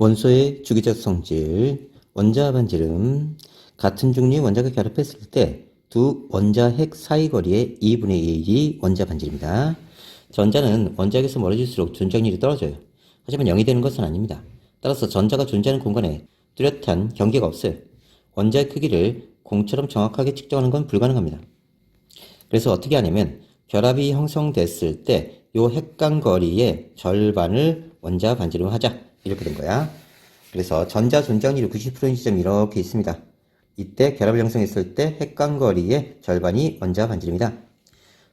원소의 주기적 성질, 원자 반지름, 같은 종류의 원자가 결합했을 때 두 원자 핵 사이 거리의 2분의 1이 원자 반지름입니다. 전자는 원자에게서 멀어질수록 존재확률이 떨어져요. 하지만 0이 되는 것은 아닙니다. 따라서 전자가 존재하는 공간에 뚜렷한 경계가 없어요. 원자의 크기를 공처럼 정확하게 측정하는 건 불가능합니다. 그래서 어떻게 하냐면 결합이 형성됐을 때 요 핵간 거리의 절반을 원자 반지름으로 하자. 이렇게 된 거야. 그래서 전자 존재확률이 90%인 지점이 이렇게 있습니다. 이때 결합을 형성했을 때 핵간 거리의 절반이 원자 반지름이다.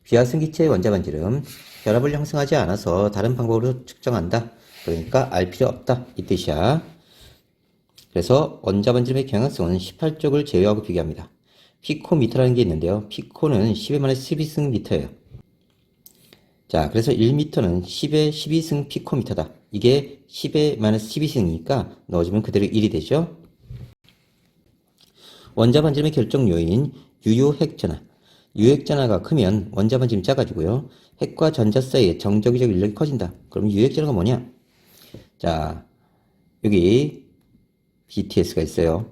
비화승기체의 원자 반지름, 결합을 형성하지 않아서 다른 방법으로 측정한다. 그러니까 알 필요 없다. 이 뜻이야. 그래서 원자 반지름의 경향성은 18쪽을 제외하고 비교합니다. 피코미터라는 게 있는데요. 피코는 10의 만에 12승 미터예요. 자, 그래서 1미터는 10의 12승 피코미터다. 이게 10의 마이너스 12승이니까 넣어주면 그대로 1이 되죠. 원자 반지름의 결정 요인, 유효 핵전하. 유핵전하가 크면 원자 반지름이 작아지고요. 핵과 전자 사이의 정적이적 인력이 커진다. 그럼 유핵전하가 뭐냐? 자, 여기 BTS가 있어요.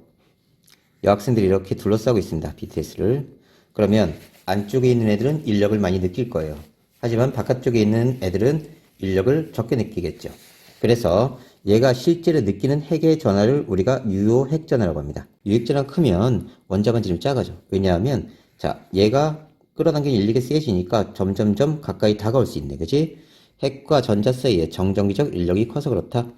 여학생들이 이렇게 둘러싸고 있습니다. BTS를. 그러면 안쪽에 있는 애들은 인력을 많이 느낄 거예요. 하지만 바깥쪽에 있는 애들은 인력을 적게 느끼겠죠. 그래서 얘가 실제로 느끼는 핵의 전하를 우리가 유효 핵전하라고 합니다. 유핵전하가 크면 원자 반지름이 작아져. 왜냐하면 자, 얘가 끌어당기는 인력이 세지니까 점점점 가까이 다가올 수 있네. 그치? 핵과 전자 사이에 정전기적 인력이 커서 그렇다.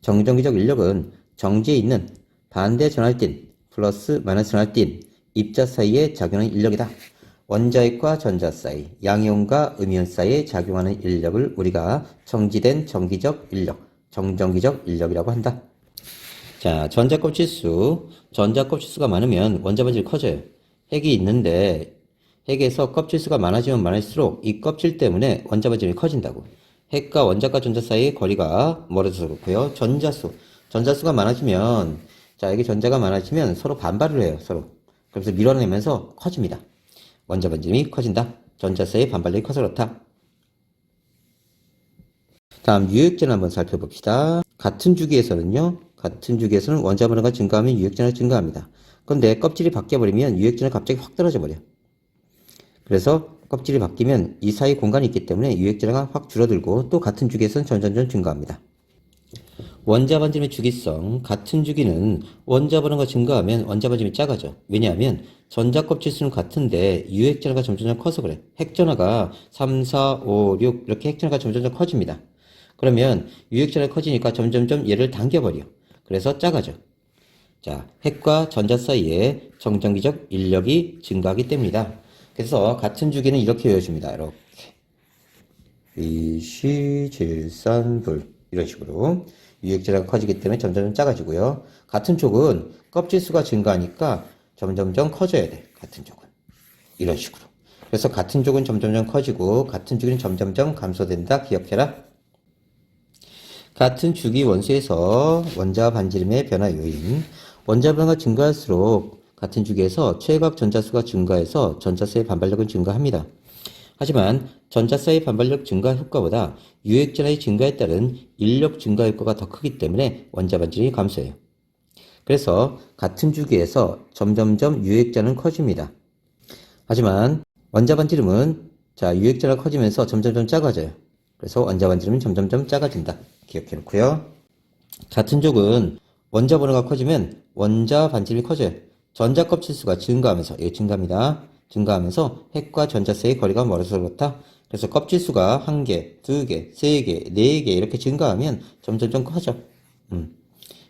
정전기적 인력은 정지에 있는 반대 전할진 플러스 마이너스 전할진 입자 사이에 작용하는 인력이다. 원자핵과 전자 사이, 양이온과 음이온 사이에 작용하는 인력을 우리가 정지된 정기적 인력, 정전기적 인력이라고 한다. 자, 전자껍질수가 많으면 원자 반지름이 커져요. 핵이 있는데 핵에서 껍질수가 많아지면 많을수록 이 껍질 때문에 원자 반지름이 커진다고. 핵과 원자과 전자 사이의 거리가 멀어져서 그렇고요. 전자수가 많아지면 자, 여기 전자가 많아지면 서로 반발을 해요. 서로. 그래서 밀어내면서 커집니다. 원자 반지름이 커진다. 전자 사이의 반발력이 커서 그렇다. 다음 유핵전 한번 살펴봅시다. 같은 주기에서는 원자 반응가 증가하면 유핵전이 증가합니다. 그런데 껍질이 바뀌어버리면 유핵전이 갑자기 확 떨어져 버려. 그래서 껍질이 바뀌면 이 사이 공간이 있기 때문에 유핵전화가 확 줄어들고 또 같은 주기에서는 점점점 증가합니다. 원자 반지름의 주기성, 같은 주기는 원자 반응가 증가하면 원자 반지름이 작아져. 왜냐하면 전자 껍질 수는 같은데 유핵전화가 점점점 커서 그래. 핵전화가 3, 4, 5, 6 이렇게 핵전화가 점점점 커집니다. 그러면 유핵전화가 커지니까 점점점 얘를 당겨버려. 그래서 작아져. 자, 핵과 전자 사이에 정전기적 인력이 증가하기 때문이다. 그래서 같은 주기는 이렇게 외워줍니다. 이렇게 이시질산불 이런 식으로 유핵전화가 커지기 때문에 점점 작아지고요. 같은 쪽은 껍질수가 증가하니까 점점점 커져야 돼. 같은 쪽은 이런 식으로. 그래서 같은 쪽은 점점점 커지고 같은 주기는 점점점 감소된다. 기억해라. 같은 주기 원소에서 원자 반지름의 변화 요인. 원자 변화가 증가할수록 같은 주기에서 최각 전자수가 증가해서 전자수의 반발력은 증가합니다. 하지만 전자수의 반발력 증가 효과보다 유핵전하의 증가에 따른 인력 증가 효과가 더 크기 때문에 원자 반지름이 감소해요. 그래서 같은 주기에서 점점점 유핵전은 커집니다. 하지만 원자 반지름은 유핵전하가 커지면서 점점점 작아져요. 그래서 원자 반지름은 점점점 작아진다. 기억해 놓고요. 같은 쪽은 원자 번호가 커지면 원자 반지름이 커져요. 전자 껍질수가 증가하면서 증가합니다. 증가하면서 핵과 전자 사이의 거리가 멀어서 그렇다. 그래서 껍질수가 1개, 2개, 3개, 4개 이렇게 증가하면 점점점 커져.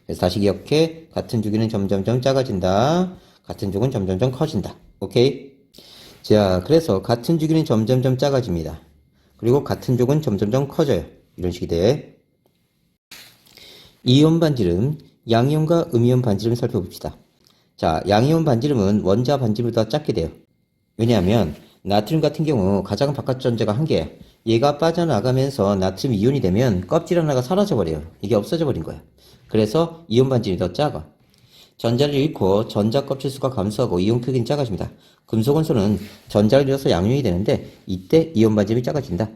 그래서 다시 기억해. 같은 주기는 점점점 작아진다. 같은 쪽은 점점점 커진다. 오케이? 자, 그래서 같은 주기는 점점점 작아집니다. 그리고 같은 쪽은 점점점 커져요. 이런 식이 돼. 이온 반지름, 양이온과 음이온 반지름을 살펴봅시다. 자, 양이온 반지름은 원자 반지름보다 작게 돼요. 왜냐하면 나트륨 같은 경우 가장 바깥 전자가 1개야. 얘가 빠져나가면서 나트륨 이온이 되면 껍질 하나가 사라져버려요. 이게 없어져 버린 거야. 그래서 이온 반지름이 더 작아. 전자를 잃고 전자 껍질 수가 감소하고 이온 크기는 작아집니다. 금속 원소는 전자를 잃어서 양이온이 되는데 이때 이온 반지름이 작아진다.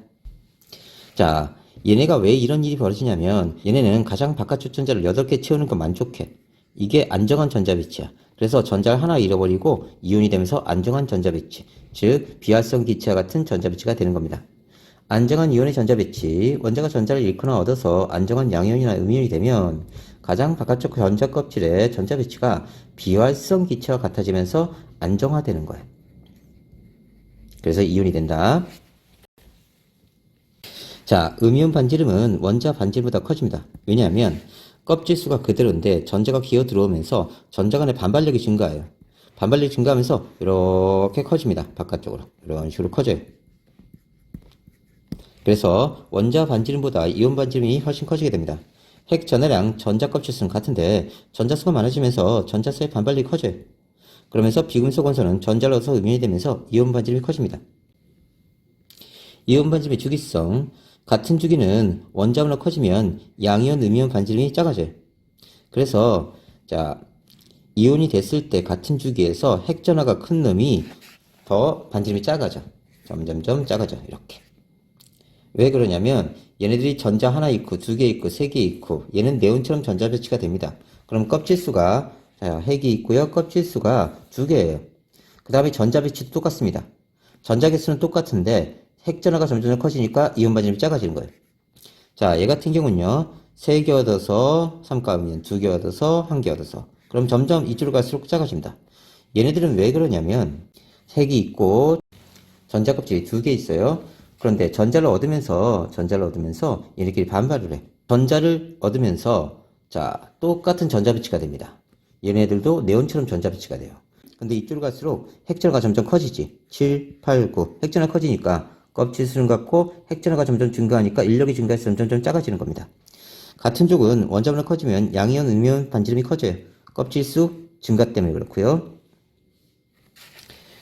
자, 얘네가 왜 이런 일이 벌어지냐면 얘네는 가장 바깥쪽 전자를 8개 채우는 거 만족해. 이게 안정한 전자 배치야. 그래서 전자를 하나 잃어버리고 이온이 되면서 안정한 전자 배치, 즉 비활성 기체와 같은 전자 배치가 되는 겁니다. 안정한 이온의 전자 배치, 원자가 전자를 잃거나 얻어서 안정한 양이온이나 음이온이 되면 가장 바깥쪽 전자 껍질의 전자 배치가 비활성 기체와 같아지면서 안정화되는 거예요. 그래서 이온이 된다. 자, 음이온 반지름은 원자 반지름보다 커집니다. 왜냐하면 껍질 수가 그대로인데 전자가 기어 들어오면서 전자 간의 반발력이 증가해요. 반발력이 증가하면서 이렇게 커집니다. 바깥쪽으로. 이런 식으로 커져요. 그래서 원자 반지름보다 이온 반지름이 훨씬 커지게 됩니다. 핵 전하량 전자 껍질 수는 같은데 전자 수가 많아지면서 전자 수의 반발력이 커져요. 그러면서 비금속 원소는 전자를 얻어서 음이온이 되면서 이온 반지름이 커집니다. 이온 반지름의 주기성, 같은 주기는 원자보다 커지면 양이온, 음이온 반지름이 작아져요. 그래서 자, 이온이 됐을 때 같은 주기에서 핵 전하가 큰 놈이 더 반지름이 작아져. 점점점 작아져. 이렇게. 왜 그러냐면 얘네들이 전자 하나 있고 두 개 있고 세 개 있고 얘는 네온처럼 전자 배치가 됩니다. 그럼 껍질 수가 핵이 있고요. 껍질 수가 두 개예요. 그 다음에 전자 배치도 똑같습니다. 전자 개수는 똑같은데 핵 전하가 점점 커지니까 이온 반지름이 작아지는 거예요. 자, 얘 같은 경우는요. 3개 얻어서 3가면 2개 얻어서 1개 얻어서 그럼 점점 이쪽으로 갈수록 작아집니다. 얘네들은 왜 그러냐면 핵이 있고 전자 껍질이 2개 있어요. 그런데 전자를 얻으면서 얘네끼리 반발을 해. 전자를 얻으면서 자, 똑같은 전자 배치가 됩니다. 얘네들도 네온처럼 전자 배치가 돼요. 근데 이쪽으로 갈수록 핵전하가 점점 커지지. 7, 8, 9. 핵전하가 커지니까 껍질 수는 같고 핵전하가 점점 증가하니까 인력이 증가해서 점점 작아지는 겁니다. 같은 쪽은 원자보다 커지면 양이온, 음이온 반지름이 커져요. 껍질 수 증가 때문에 그렇고요.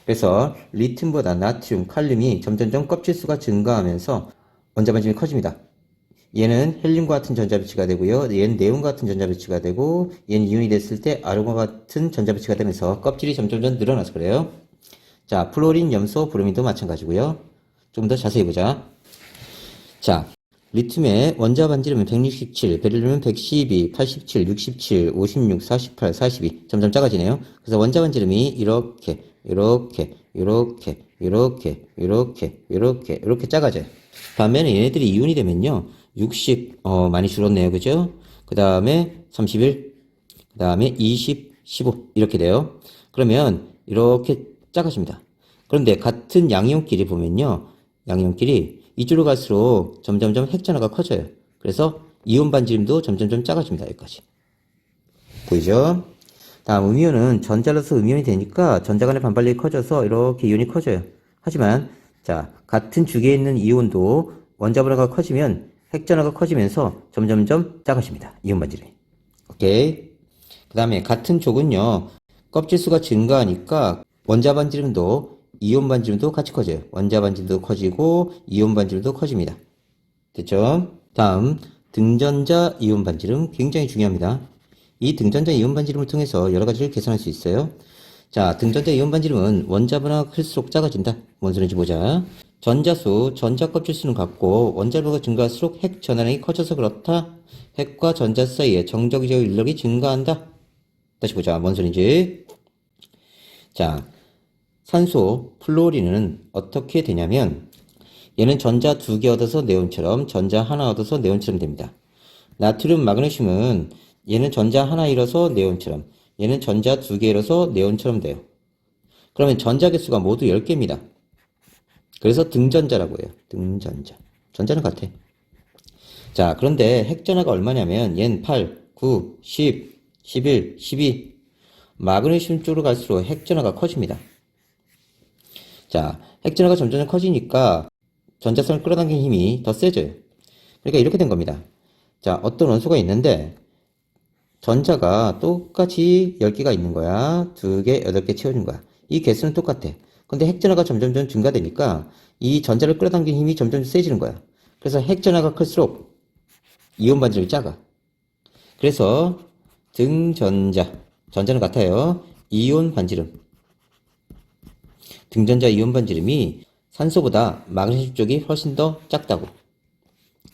그래서 리튬보다 나트륨, 칼륨이 점점점 껍질 수가 증가하면서 원자 반지름이 커집니다. 얘는 헬륨과 같은 전자 배치가 되고요. 얘는 네온과 같은 전자 배치가 되고 얘는 이온이 됐을 때 아론과 같은 전자 배치가 되면서 껍질이 점점점 늘어나서 그래요. 자, 플로린, 염소, 브로민도 마찬가지고요. 좀 더 자세히 보자. 자, 리튬의 원자 반지름은 167, 베릴륨은 112, 87, 67, 56, 48, 42 점점 작아지네요. 그래서 원자 반지름이 이렇게 작아져요. 반면에 얘네들이 이온이 되면요. 60, 많이 줄었네요. 그죠? 그 다음에 31, 그 다음에 20, 15 이렇게 돼요. 그러면 이렇게 작아집니다. 그런데 같은 양이온끼리 보면요. 양이온끼리 이쪽으로 갈수록 점점점 핵전하가 커져요. 그래서 이온 반지름도 점점점 작아집니다. 여기까지. 보이죠? 다음 음이온은 전자로서 음이온이 되니까 전자 간의 반발력이 커져서 이렇게 이온이 커져요. 하지만 자, 같은 주기에 있는 이온도 원자보다 커지면 핵전하가 커지면서 점점점 작아집니다. 이온 반지름이. 오케이. 그 다음에 같은 족은요. 껍질 수가 증가하니까 원자 반지름도 이온 반지름도 같이 커져요. 원자 반지름도 커지고 이온 반지름도 커집니다. 됐죠? 다음 등전자 이온 반지름 굉장히 중요합니다. 이 등전자 이온 반지름을 통해서 여러 가지를 계산할 수 있어요. 자, 등전자 이온 반지름은 원자보다 클수록 작아진다. 뭔 소리인지 보자. 전자수, 전자 껍질 수는 같고 원자로가 증가할수록 핵 전하량이 커져서 그렇다. 핵과 전자 사이에 정적이적 인력이 증가한다. 다시 보자. 뭔 소리인지. 자, 산소, 플로리는 어떻게 되냐면 얘는 전자 2개 얻어서 네온처럼 전자 하나 얻어서 네온처럼 됩니다. 나트륨, 마그네슘은 얘는 전자 하나 잃어서 네온처럼 얘는 전자 2개 잃어서 네온처럼 돼요. 그러면 전자 개수가 모두 10개입니다. 그래서 등전자라고 해요. 등전자. 전자는 같아. 자, 그런데 핵전하가 얼마냐면 얘는 8, 9, 10, 11, 12 마그네슘 쪽으로 갈수록 핵전하가 커집니다. 자, 핵전하가 점점 커지니까 전자선을 끌어당기는 힘이 더 세져요. 그러니까 이렇게 된 겁니다. 자, 어떤 원소가 있는데 전자가 똑같이 10개가 있는 거야. 2개, 8개 채워준 거야. 이 개수는 똑같아. 근데 핵전하가 점점점 증가되니까 이 전자를 끌어당기는 힘이 점점 세지는 거야. 그래서 핵전하가 클수록 이온 반지름이 작아. 그래서 등전자, 전자는 같아요. 이온 반지름. 등전자 이온 반지름이 산소보다 마그네슘 쪽이 훨씬 더 작다고.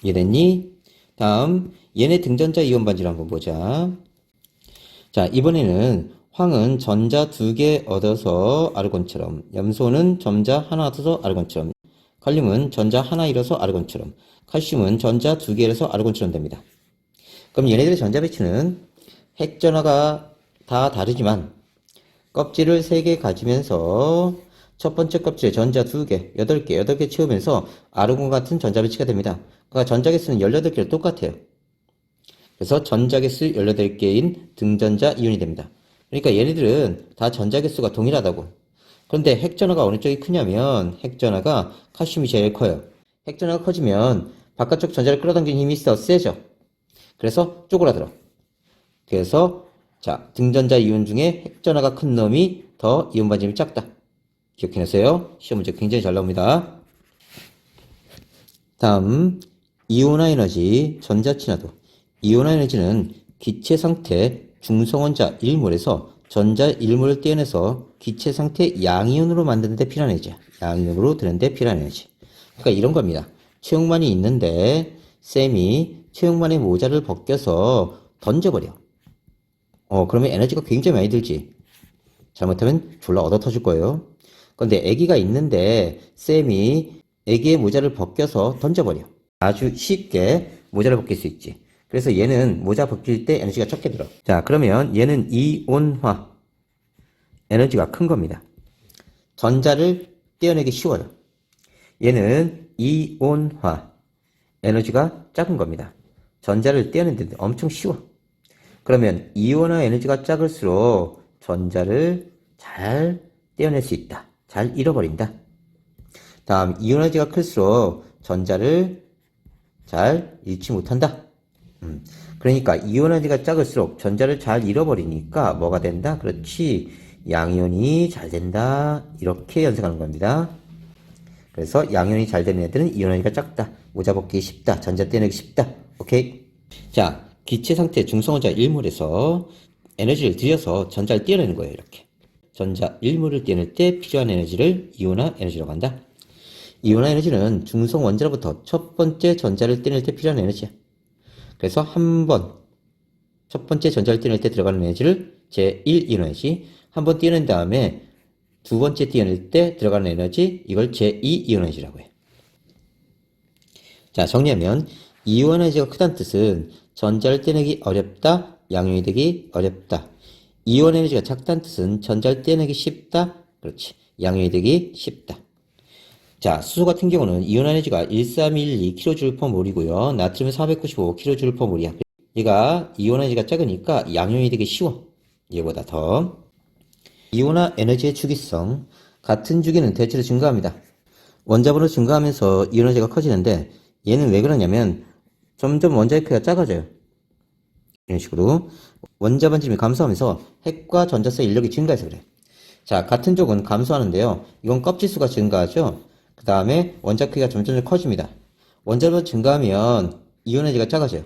이해됐니? 다음 얘네 등전자 이온 반지를 한번 보자. 자, 이번에는 황은 전자 2개 얻어서 아르곤처럼, 염소는 전자 하나 얻어서 아르곤처럼, 칼륨은 전자 하나 잃어서 아르곤처럼, 칼슘은 전자 2개 잃어서 아르곤처럼 됩니다. 그럼 얘네들의 전자 배치는 핵전화가 다 다르지만 껍질을 3개 가지면서 첫 번째 껍질에 전자 2개, 8개 채우면서 아르곤 같은 전자 배치가 됩니다. 그러니까 전자 개수는 18개로 똑같아요. 그래서 전자 개수 18개인 등전자 이온이 됩니다. 그러니까 얘네들은 다 전자 개수가 동일하다고. 그런데 핵전화가 어느 쪽이 크냐면 핵전화가 칼슘이 제일 커요. 핵전화가 커지면 바깥쪽 전자를 끌어당기는 힘이 더 세죠. 그래서 쪼그라들어. 그래서 자, 등전자 이온 중에 핵전화가 큰 놈이 더 이온 반지름이 작다. 기억해놓으세요. 시험 문제 굉장히 잘 나옵니다. 다음 이온화 에너지 전자 친화도. 이온화 에너지는 기체 상태 중성원자 1몰에서 전자 1몰을 떼어내서 기체 상태 양이온으로 만드는 데 필요한 에너지야. 양이온으로 드는 데 필요한 에너지. 그러니까 이런 겁니다. 체육만이 있는데 쌤이 체육만의 모자를 벗겨서 던져버려. 그러면 에너지가 굉장히 많이 들지. 잘못하면 졸라 얻어 터질 거예요. 그런데 애기가 있는데 쌤이 애기의 모자를 벗겨서 던져버려. 아주 쉽게 모자를 벗길 수 있지. 그래서 얘는 모자 벗길 때 에너지가 적게 들어. 자, 그러면 얘는 이온화 에너지가 큰 겁니다. 전자를 떼어내기 쉬워요. 얘는 이온화 에너지가 작은 겁니다. 전자를 떼어내는데 엄청 쉬워. 그러면 이온화 에너지가 작을수록 전자를 잘 떼어낼 수 있다. 잘 잃어버린다. 다음 이온 에너지가 클수록 전자를 잘 잃지 못한다. 그러니까 이온 에너지가 작을수록 전자를 잘 잃어버리니까 뭐가 된다? 그렇지. 양이온이 잘 된다. 이렇게 연습하는 겁니다. 그래서 양이온이 잘 되는 애들은 이온 에너지가 작다. 모자 벗기 쉽다. 전자 떼내기 쉽다. 오케이? 자, 기체 상태 중성원자 1몰에서 에너지를 들여서 전자를 떼어내는 거예요. 이렇게. 전자 1몰을 떼어낼 때 필요한 에너지를 이온화 에너지라고 한다. 이온화 에너지는 중성 원자로부터 첫 번째 전자를 떼낼 때 필요한 에너지야. 그래서 첫 번째 전자를 떼낼 때 들어가는 에너지를 제1 이온 에너지, 한 번 떼어낸 다음에 두 번째 떼어낼 때 들어가는 에너지, 이걸 제2 이온 에너지라고 해. 자, 정리하면 이온 에너지가 크다는 뜻은 전자를 떼내기 어렵다, 양이온이 되기 어렵다. 이온 에너지가 작다는 뜻은 전자를 떼내기 쉽다, 그렇지, 양이온이 되기 쉽다. 자, 수소 같은 경우는 이온 에너지가 1312kJ/몰이고요. 나트륨은 495kJ/몰이야. 얘가 이온 에너지가 작으니까 양이온이 되기 쉬워. 얘보다 더. 이온화 에너지의 주기성. 같은 주기는 대체로 증가합니다. 원자번호 증가하면서 이온 에너지가 커지는데 얘는 왜 그러냐면 점점 원자의 크기가 작아져요. 이런 식으로 원자 반지름이 감소하면서 핵과 전자 사이 인력이 증가해서 그래. 자, 같은 쪽은 감소하는데요. 이건 껍질수가 증가하죠. 그 다음에 원자 크기가 점점 커집니다. 원자로 증가하면 이온 에너지가 작아져요.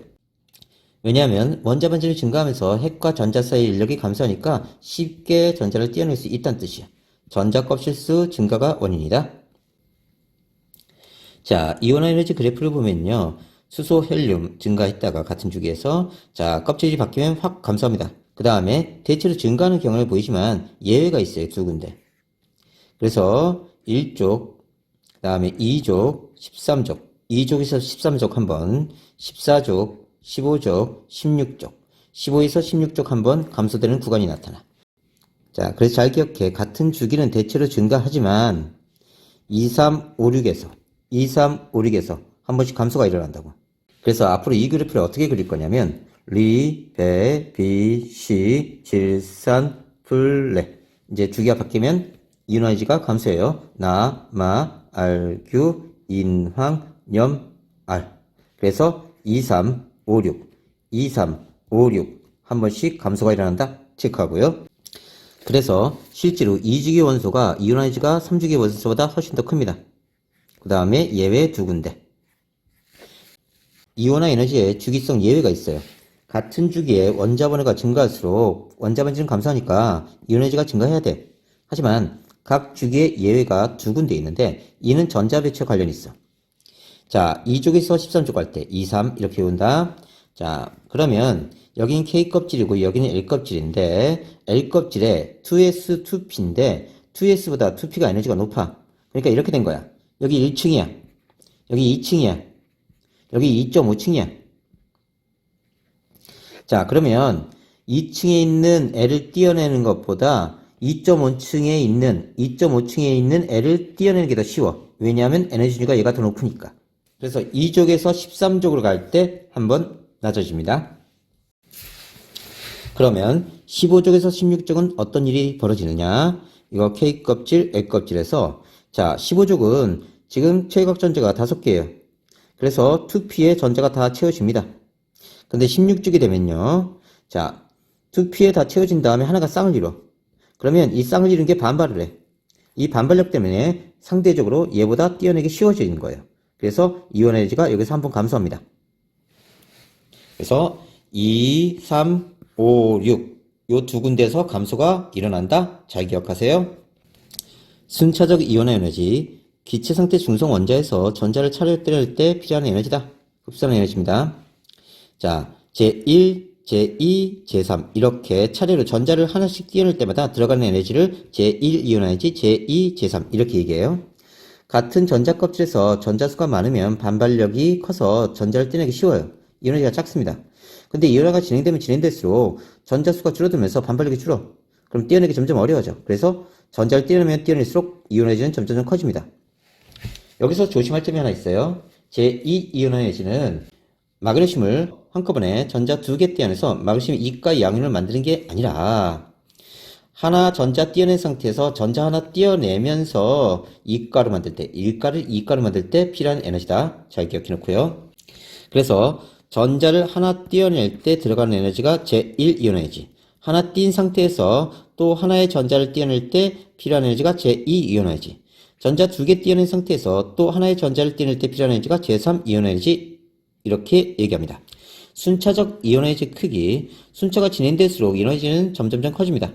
왜냐하면 원자 반지름이 증가하면서 핵과 전자 사이 인력이 감소하니까 쉽게 전자를 떼어낼 수 있다는 뜻이야. 전자 껍질수 증가가 원인이다. 자, 이온화 에너지 그래프를 보면요. 수소, 헬륨 증가했다가 같은 주기에서 자, 껍질이 바뀌면 확 감소합니다. 그 다음에 대체로 증가하는 경향을 보이지만 예외가 있어요. 두 군데. 그래서 1족, 그 다음에 2족, 13족, 2족에서 13족 한번, 14족, 15족, 16족, 15에서 16족 한번 감소되는 구간이 나타나. 자, 그래서 잘 기억해. 같은 주기는 대체로 증가하지만 2, 3, 5, 6에서 한 번씩 감소가 일어난다고. 그래서 앞으로 이 그래프를 어떻게 그릴 거냐면 리, 배, 비, 시, 질산, 플레. 이제 주기가 바뀌면 이온화이지가 감소해요. 나, 마, 알, 규, 인황, 염, 알. 그래서 2, 3, 5, 6, 2, 3, 5, 6 한 번씩 감소가 일어난다. 체크하고요. 그래서 실제로 2주기 원소가 이온화이지가 3주기 원소보다 훨씬 더 큽니다. 그 다음에 예외 두 군데. 이온화 에너지에 주기성 예외가 있어요. 같은 주기에 원자 번호가 증가할수록 원자 반지름 감소하니까 이온 에너지가 증가해야 돼. 하지만 각 주기에 예외가 두 군데 있는데 이는 전자 배치와 관련이 있어. 자, 2족에서 13족 할 때 2, 3 이렇게 온다. 자, 그러면 여기는 K 껍질이고 여기는 L 껍질인데 L 껍질에 2S, 2P인데 2S보다 2P가 에너지가 높아. 그러니까 이렇게 된 거야. 여기 1층이야. 여기 2층이야. 여기 2.5층이야. 자, 그러면 2층에 있는 L을 띄어내는 것보다 2.5층에 있는 L을 띄어내는 게 더 쉬워. 왜냐하면 에너지 준위가 얘가 더 높으니까. 그래서 2족에서 13족으로 갈 때 한번 낮아집니다. 그러면 15족에서 16족은 어떤 일이 벌어지느냐? 이거 K 껍질, L 껍질에서 자, 15족은 지금 최각 전자가 5개예요. 그래서 2P의 전자가 다 채워집니다. 근데 16족이 되면요. 자, 2P에 다 채워진 다음에 하나가 쌍을 이뤄. 그러면 이 쌍을 이룬 게 반발을 해. 이 반발력 때문에 상대적으로 얘보다 띄어내기 쉬워지는 거예요. 그래서 이온 에너지가 여기서 한번 감소합니다. 그래서 2, 3, 5, 6 요 두 군데에서 감소가 일어난다. 잘 기억하세요. 순차적 이온의 에너지 기체 상태 중성 원자에서 전자를 차례로 떼낼 때 필요한 에너지다. 흡수하는 에너지입니다. 자, 제1, 제2, 제3 이렇게 차례로 전자를 하나씩 띄어낼 때마다 들어가는 에너지를 제1 이온 에너지, 제2, 제3 이렇게 얘기해요. 같은 전자 껍질에서 전자수가 많으면 반발력이 커서 전자를 떼내기 쉬워요. 이온에너지가 작습니다. 근데 이온화가 진행되면 진행될수록 전자수가 줄어들면서 반발력이 줄어. 그럼 떼어내기 점점 어려워져. 그래서 전자를 떼어내면 떼어낼수록 이온에너지는 점점 커집니다. 여기서 조심할 점이 하나 있어요. 제2 이온에너지는 마그네슘을 한꺼번에 전자 2개 떼어내서 마그네슘 2가 양윤을 만드는 게 아니라 하나 전자 떼어낸 상태에서 전자 하나 떼어내면서 2가로 만들 때 1가를 2가로 만들 때 필요한 에너지다. 잘 기억해 놓고요. 그래서 전자를 하나 떼어낼 때 들어가는 에너지가 제1 이온 에너지. 하나 띈 상태에서 또 하나의 전자를 떼어낼 때 필요한 에너지가 제2 이온 에너지. 전자 2개 떼어낸 상태에서 또 하나의 전자를 떼어낼 때 필요한 에너지가 제3 이온 에너지. 이렇게 얘기합니다. 순차적 이온 에너지 크기. 순차가 진행될수록 에너지는 점점점 커집니다.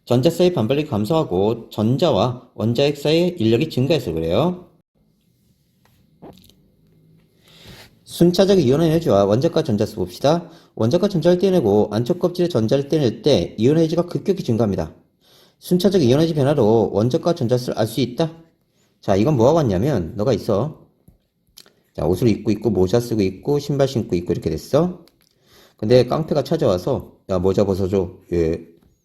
전자 사이 반발력이 감소하고 전자와 원자핵 사이의 인력이 증가해서 그래요. 순차적 이온 에너지와 원자과 전자수 봅시다. 원자과 전자를 떼내고 안쪽 껍질의 전자를 떼낼 때 이온 에너지가 급격히 증가합니다. 순차적 이온 에너지 변화로 원자과 전자수를 알 수 있다. 자, 이건 뭐하고 왔냐면 너가 있어. 자, 옷을 입고 있고 모자 쓰고 있고 신발 신고 있고 이렇게 됐어. 근데 깡패가 찾아와서 야, 모자 벗어줘. 예.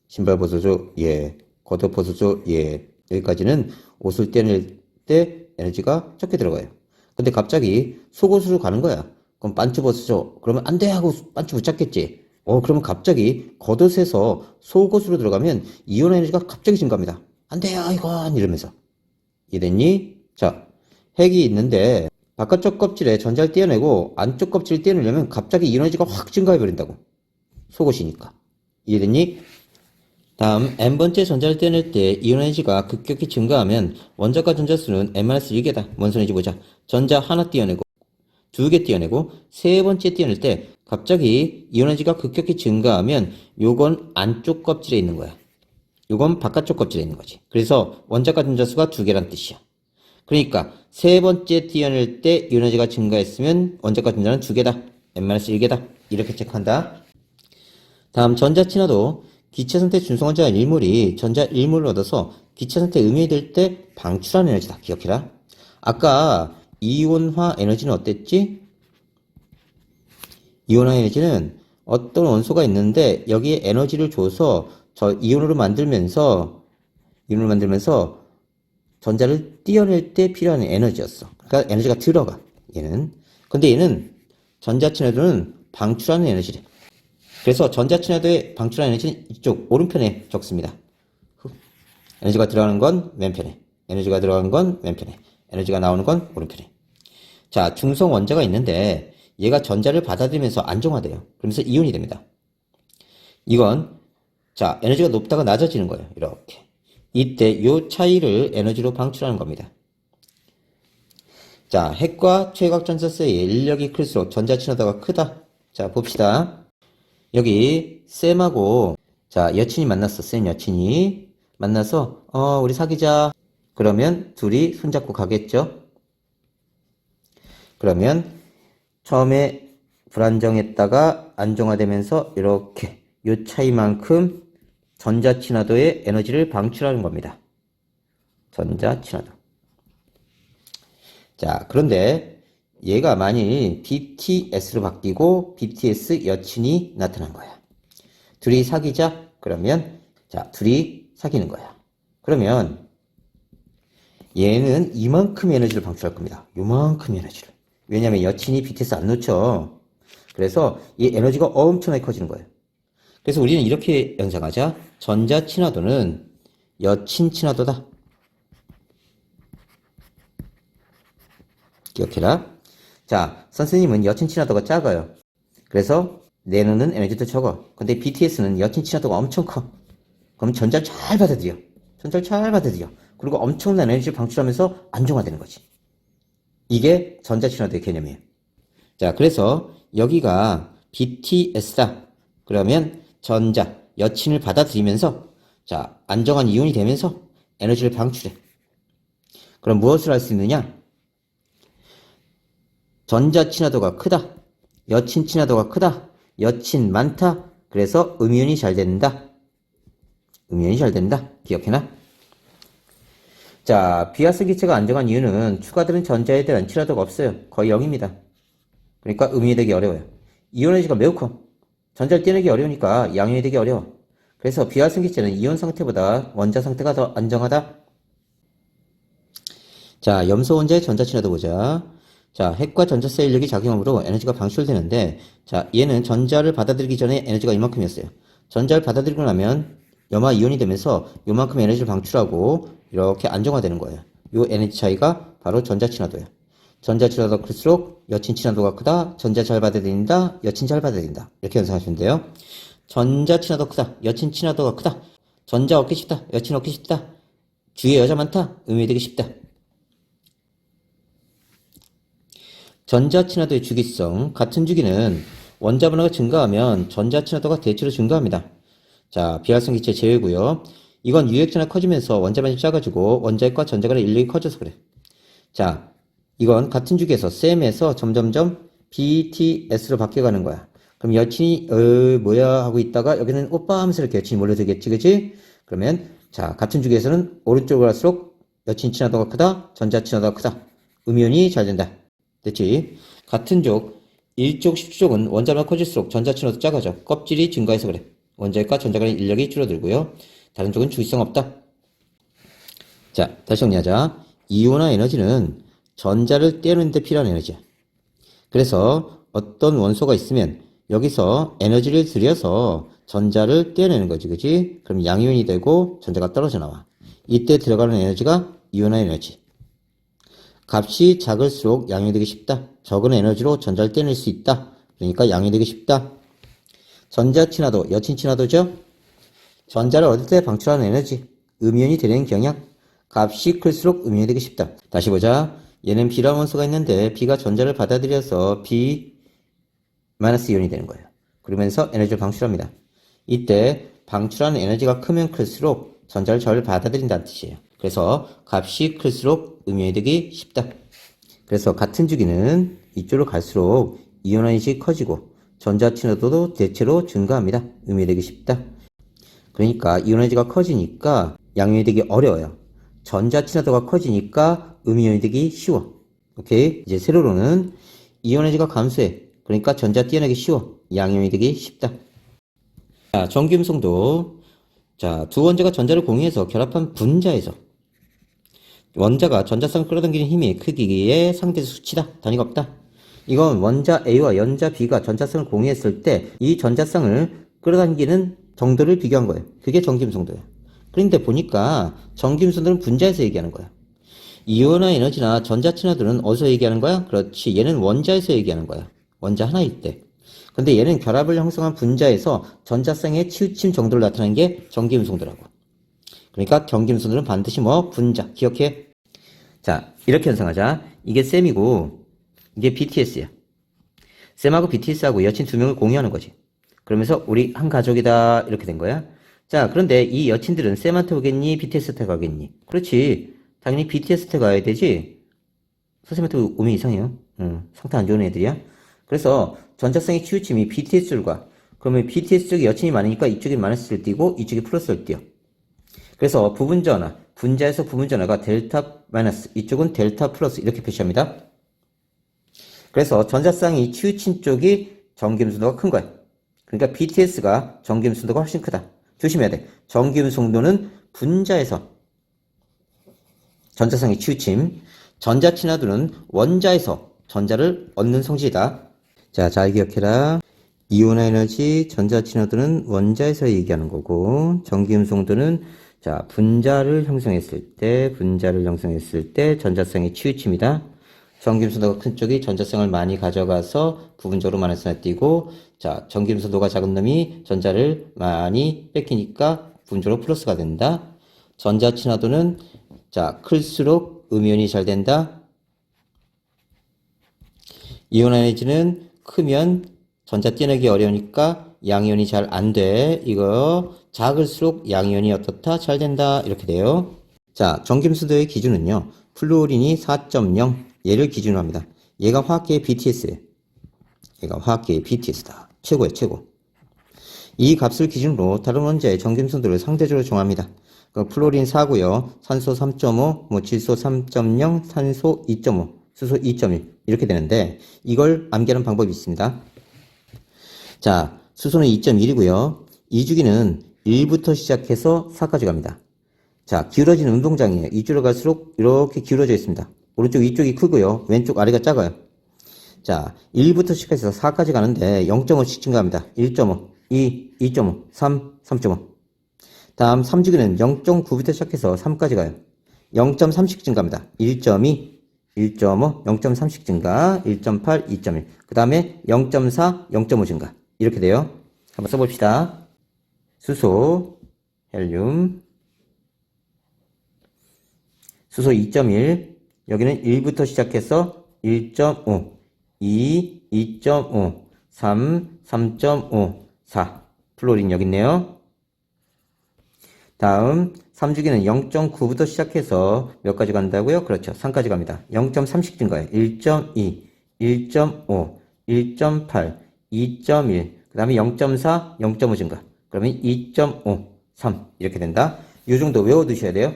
신발 벗어줘. 예. 겉옷 벗어줘. 예. 여기까지는 옷을 떼낼 때 에너지가 적게 들어가요. 근데 갑자기 속옷으로 가는 거야. 그럼 반츠 벗어줘. 그러면 안 돼 하고 반츠 붙잡겠지. 그러면 갑자기 겉옷에서 속옷으로 들어가면 이온 에너지가 갑자기 증가합니다. 안 돼요 이건 이러면서. 이해됐니? 자, 핵이 있는데 바깥쪽 껍질에 전자를 떼어내고 안쪽 껍질을 떼어내려면 갑자기 이온 에너지가 확 증가해버린다고. 속옷이니까. 이해됐니? 다음 n번째 전자를 떼어낼 때 이온 에너지가 급격히 증가하면 원자과 전자수는 n-1개다. 뭔 소리인지 보자. 전자 하나 떼어내고 2개 떼어내고 세 번째 떼어낼 때 갑자기 이온 에너지가 급격히 증가하면 요건 안쪽 껍질에 있는 거야. 요건 바깥쪽 껍질에 있는 거지. 그래서 원자과 전자수가 2개란 뜻이야. 그러니까 세 번째 떼어낼 때 이온 에너지가 증가했으면 원자과 전자는 2개다. n-1개다. 이렇게 체크한다. 다음 전자 친화도 기체 상태 중성원자 일몰이 전자 일몰을 얻어서 기체 상태 음이될 때 방출하는 에너지다. 기억해라. 아까 이온화 에너지는 어땠지? 이온화 에너지는 어떤 원소가 있는데 여기에 에너지를 줘서 저 이온으로 만들면서 전자를 띄어낼 때 필요한 에너지였어. 그러니까 에너지가 들어가. 얘는. 근데 얘는 전자 친화도는 방출하는 에너지래. 그래서 전자 친화도의 방출하는 에너지는 이쪽 오른편에 적습니다. 에너지가 들어가는 건 왼편에, 에너지가 들어가는 건 왼편에, 에너지가 나오는 건 오른편에. 자, 중성 원자가 있는데 얘가 전자를 받아들이면서 안정화돼요. 그러면서 이온이 됩니다. 이건 자, 에너지가 높다가 낮아지는 거예요. 이렇게. 이때 요 차이를 에너지로 방출하는 겁니다. 자, 핵과 최각 전자 사이의 인력이 클수록 전자 친화도가 크다. 자, 봅시다. 여기 쌤하고 자, 여친이 만났어. 쌤 여친이 만나서 우리 사귀자. 그러면 둘이 손잡고 가겠죠. 그러면 처음에 불안정했다가 안정화되면서 이렇게 이 차이만큼 전자친화도의 에너지를 방출하는 겁니다. 전자친화도. 자, 그런데 얘가 만일 BTS로 바뀌고 BTS 여친이 나타난 거야. 둘이 사귀자? 그러면 자, 둘이 사귀는 거야. 그러면 얘는 이만큼 에너지를 방출할 겁니다. 요만큼 에너지를. 왜냐면 여친이 BTS 안 놓쳐. 그래서 이 에너지가 엄청나게 커지는 거예요. 그래서 우리는 이렇게 연상하자. 전자친화도는 여친친화도다. 기억해라. 자, 선생님은 여친친화도가 작아요. 그래서 내놓는 에너지도 적어. 근데 BTS는 여친친화도가 엄청 커. 그럼 전자를 잘 받아들여. 전자를 잘 받아들여. 그리고 엄청난 에너지를 방출하면서 안정화되는 거지. 이게 전자친화도의 개념이에요. 자, 그래서 여기가 BTS다. 그러면 전자, 여친을 받아들이면서 자, 안정한 이온이 되면서 에너지를 방출해. 그럼 무엇을 할 수 있느냐? 전자 친화도가 크다. 여친 친화도가 크다. 여친 많다. 그래서 음이온이 잘 된다. 음이온이 잘 된다. 기억해놔. 자, 비하성 기체가 안정한 이유는 추가되는 전자에 대한 친화도가 없어요. 거의 0입니다. 그러니까 음이온이 되기 어려워요. 이온 에너지가 매우 커. 전자를 떼내기 어려우니까 양이온이 되기 어려워. 그래서 비하성 기체는 이온 상태보다 원자 상태가 더 안정하다. 자, 염소 원자의 전자 친화도 보자. 자, 핵과 전자세 인력이 작용함으로 에너지가 방출되는데, 자, 얘는 전자를 받아들이기 전에 에너지가 이만큼이었어요. 전자를 받아들이고 나면 염화 이온이 되면서 요만큼 에너지를 방출하고 이렇게 안정화되는 거예요. 요 에너지 차이가 바로 전자 친화도예요. 전자 친화도가 클수록 여친 친화도가 크다. 전자 잘 받아들인다. 여친 잘 받아들인다. 이렇게 연상하시면 돼요. 전자 친화도 크다. 여친 친화도가 크다. 전자 얻기 쉽다. 여친 얻기 쉽다. 주위에 여자 많다. 음이되기 쉽다. 전자 친화도의 주기성. 같은 주기는 원자 번호가 증가하면 전자 친화도가 대체로 증가합니다. 자, 비활성 기체 제외고요. 이건 유액전화 커지면서 원자 반이 작아지고 원자핵과 전자 간의 인력이 커져서 그래. 자, 이건 같은 주기에서 셈에서 점점점 BTS로 바뀌어가는 거야. 그럼 여친이 뭐야 하고 있다가 여기는 오빠 하면서 이렇게 여친이 몰려들겠지, 그치? 그러면 자, 같은 주기에서는 오른쪽으로 갈수록 여친 친화도가 크다, 전자 친화도가 크다. 음이온이 잘 된다. 됐지? 같은 쪽 1쪽 10쪽은 원자가 커질수록 전자 친화도 작아져. 껍질이 증가해서 그래. 원자핵과 전자 간의 인력이 줄어들고요. 다른 쪽은 주기성 없다. 자, 다시 정리하자. 이온화 에너지는 전자를 떼어내는 데 필요한 에너지야. 그래서 어떤 원소가 있으면 여기서 에너지를 들여서 전자를 떼어내는 거지, 그지? 그럼 양이온이 되고 전자가 떨어져 나와. 이때 들어가는 에너지가 이온화 에너지. 값이 작을수록 양이 되기 쉽다. 적은 에너지로 전자를 떼낼 수 있다. 그러니까 양이 되기 쉽다. 전자 친화도, 여친 친화도죠? 전자를 얻을 때 방출하는 에너지, 음이온이 되는 경향. 값이 클수록 음이온이 되기 쉽다. 다시 보자. 얘는 B라는 원소가 있는데 B가 전자를 받아들여서 B- 이온이 되는 거예요. 그러면서 에너지를 방출합니다. 이때 방출하는 에너지가 크면 클수록 전자를 잘 받아들인다는 뜻이에요. 그래서 값이 클수록 음이온이 되기 쉽다. 그래서 같은 주기는 이쪽으로 갈수록 이온화인식이 커지고 전자 친화도도 대체로 증가합니다. 음이온이 되기 쉽다. 그러니까 이온에너지가 커지니까 양이온이 되기 어려워요. 전자 친화도가 커지니까 음이온이 되기 쉬워. 오케이? 이제 세로로는 이온에너지가 감소해. 그러니까 전자 떼어내기 쉬워. 양이온이 되기 쉽다. 자, 전기음성도. 자, 두 원자가 전자를 공유해서 결합한 분자에서 원자가 전자쌍을 끌어당기는 힘이 크기의 상대적 수치다. 단위가 없다. 이건 원자 A와 원자 B가 전자쌍을 공유했을 때 이 전자쌍을 끌어당기는 정도를 비교한 거예요. 그게 전기음성도예요. 그런데 보니까 전기음성도는 분자에서 얘기하는 거야. 이온화 에너지나 전자 친화도는 어디서 얘기하는 거야? 그렇지. 얘는 원자에서 얘기하는 거야. 원자 하나일 때. 근데 얘는 결합을 형성한 분자에서 전자쌍의 치우침 정도를 나타내는 게 전기음성도라고. 그러니까 전기음성도는 반드시 뭐? 분자. 기억해? 자, 이렇게 연상하자. 이게 셈이고 이게 BTS야. 셈하고 BTS하고 여친 두 명을 공유하는 거지. 그러면서 우리 한 가족이다 이렇게 된 거야. 자, 그런데 이 여친들은 셈한테 오겠니? BTS한테 가겠니? 그렇지. 당연히 BTS한테 가야 되지. 선생님한테 오면 이상해요. 상태 안 좋은 애들이야. 그래서 전자성의 치우침이 BTS줄과 그러면 BTS 쪽이 여친이 많으니까 이쪽이 마이너스를 띄고 이쪽이 플러스를 띄어. 그래서 부분전화, 분자에서 부분전화가 델타 마이너스, 이쪽은 델타 플러스 이렇게 표시합니다. 그래서 전자쌍이 치우친 쪽이 전기음순도가 큰 거야. 그러니까 BTS가 전기음순도가 훨씬 크다. 조심해야 돼. 전기음순도는 분자에서 전자쌍이 치우침, 전자친화도는 원자에서 전자를 얻는 성질이다. 자, 잘 기억해라. 이온화 에너지, 전자친화도는 원자에서 얘기하는 거고, 전기음성도는 자, 분자를 형성했을 때 전자쌍의 치우침이다. 전기음성도가 큰 쪽이 전자성을 많이 가져가서 부분적으로 마이너스가 띄고, 자, 전기음성도가 작은 놈이 전자를 많이 뺏기니까 부분적으로 플러스가 된다. 전자친화도는 자, 클수록 음이온이 잘 된다. 이온 에너지는 크면 전자 떼내기 어려우니까 양이온이 잘 안 돼. 이거 작을수록 양이온이 어떻다? 잘 된다. 이렇게 돼요. 자, 전기음수도의 기준은요. 플루오린이 4.0 얘를 기준으로 합니다. 얘가 화학계의 BTS예요. 얘가 화학계의 BTS다. 최고예요, 최고. 이 값을 기준으로 다른 원자의 전기음수도를 상대적으로 정합니다. 플로린 4고요. 산소 3.5, 질소 3.0, 산소 2.5, 수소 2.1 이렇게 되는데 이걸 암기하는 방법이 있습니다. 자, 수소는 2.1이고요. 이 주기는 1부터 시작해서 4까지 갑니다. 자, 기울어지는 운동장이에요. 이쪽으로 갈수록 이렇게 기울어져 있습니다. 오른쪽 위쪽이 크고요. 왼쪽 아래가 작아요. 자, 1부터 시작해서 4까지 가는데 0.5씩 증가합니다. 1.5, 2, 2.5, 3, 3.5. 다음 3주기는 0.9부터 시작해서 3까지 가요. 0.3씩 증가합니다. 1.2, 1.5, 0.3씩 증가, 1.8, 2.1. 그 다음에 0.4, 0.5 증가. 이렇게 돼요. 한번 써봅시다. 수소, 헬륨, 수소 2.1, 여기는 1부터 시작해서 1.5, 2, 2.5, 3, 3.5, 4. 플로린 여기 있네요. 다음 3주기는 0.9부터 시작해서 몇 가지 간다고요? 그렇죠. 3까지 갑니다. 0.3씩 증가해요. 1.2, 1.5, 1.8, 2.1, 그 다음에 0.4, 0.5 증가. 그러면 2.5, 3 이렇게 된다. 이 정도 외워두셔야 돼요.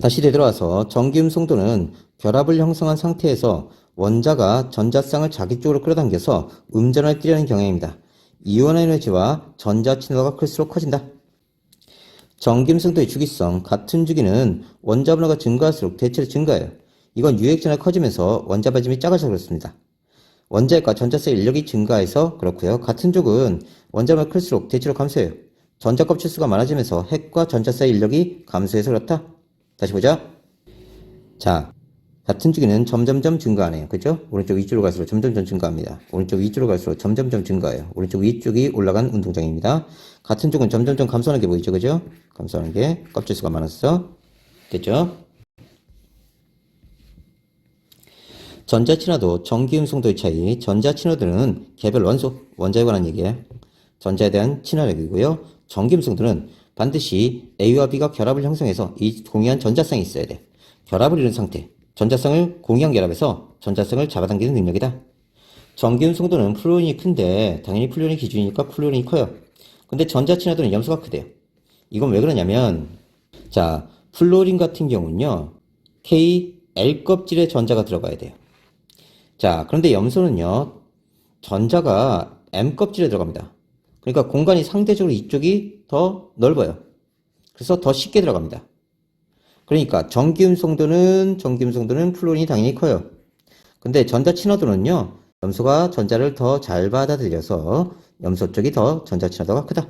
다시 되돌아와서 전기음성도는 결합을 형성한 상태에서 원자가 전자쌍을 자기 쪽으로 끌어당겨서 음전을 띠려는 경향입니다. 이온 에너지와 전자 친화도가 클수록 커진다. 전기음성도의 주기성, 같은 주기는 원자 분화가 증가할수록 대체로 증가해요. 이건 유액전화 커지면서 원자 반점이 작아져서 그렇습니다. 원자핵과 전자쌍의 인력이 증가해서 그렇고요. 같은 족은 원자 분화가 클수록 대체로 감소해요. 전자 껍질 수가 많아지면서 핵과 전자쌍의 인력이 감소해서 그렇다. 다시 보자. 자, 같은 주기는 점점점 증가하네요. 그죠? 오른쪽 위쪽으로 갈수록 점점점 증가합니다. 오른쪽 위쪽으로 갈수록 점점점 증가해요. 오른쪽 위쪽이 올라간 운동장입니다. 같은 쪽은 점점점 감소하는 게 보이죠? 그죠? 감소하는 게 껍질수가 많았어. 됐죠? 전자친화도, 전기음성도의 차이. 전자친화도는 개별 원소, 원자에 관한 얘기예요. 전자에 대한 친화력이고요. 전기음성도는 반드시 A와 B가 결합을 형성해서 이 동일한 전자쌍이 있어야 돼. 결합을 이룬 상태. 전자쌍을 공유한 결합해서 전자쌍을 잡아당기는 능력이다. 전기음성도는 플루오린이 큰데 당연히 플루오린이 기준이니까 플루오린이 커요. 근데 전자친화도는 염소가 크대요. 이건 왜 그러냐면 자, 플루오린 같은 경우는요. K, L껍질에 전자가 들어가야 돼요. 자, 그런데 염소는요. 전자가 M껍질에 들어갑니다. 그러니까 공간이 상대적으로 이쪽이 더 넓어요. 그래서 더 쉽게 들어갑니다. 그러니까 전기음성도는 플루오린이 당연히 커요. 근데 전자 친화도는요. 염소가 전자를 더 잘 받아들여서 염소 쪽이 더 전자 친화도가 크다.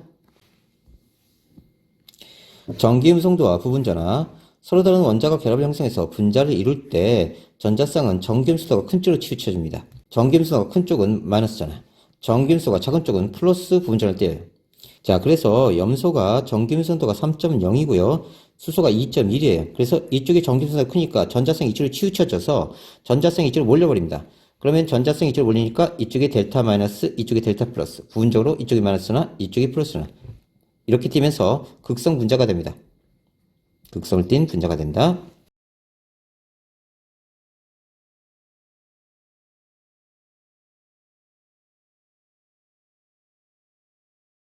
전기음성도와 부분전화. 서로 다른 원자가 결합을 형성해서 분자를 이룰 때 전자쌍은 전기음수도가 큰 쪽으로 치우쳐집니다. 전기음수도가 큰 쪽은 마이너스잖아. 전기음수도가 작은 쪽은 플러스 부분전을 떼요. 자, 그래서 염소가 전기음성도가 3.0이고요. 수소가 2.1이에요. 그래서 이쪽이 전기음성도가 크니까 전자쌍이 이쪽으로 치우쳐져서 전자쌍이 이쪽으로 몰려버립니다. 그러면 전자쌍이 이쪽으로 몰리니까 이쪽이 델타 마이너스, 이쪽이 델타 플러스. 부분적으로 이쪽이 마이너스나 이쪽이 플러스나. 이렇게 띄면서 극성 분자가 됩니다. 극성을 띤 분자가 된다.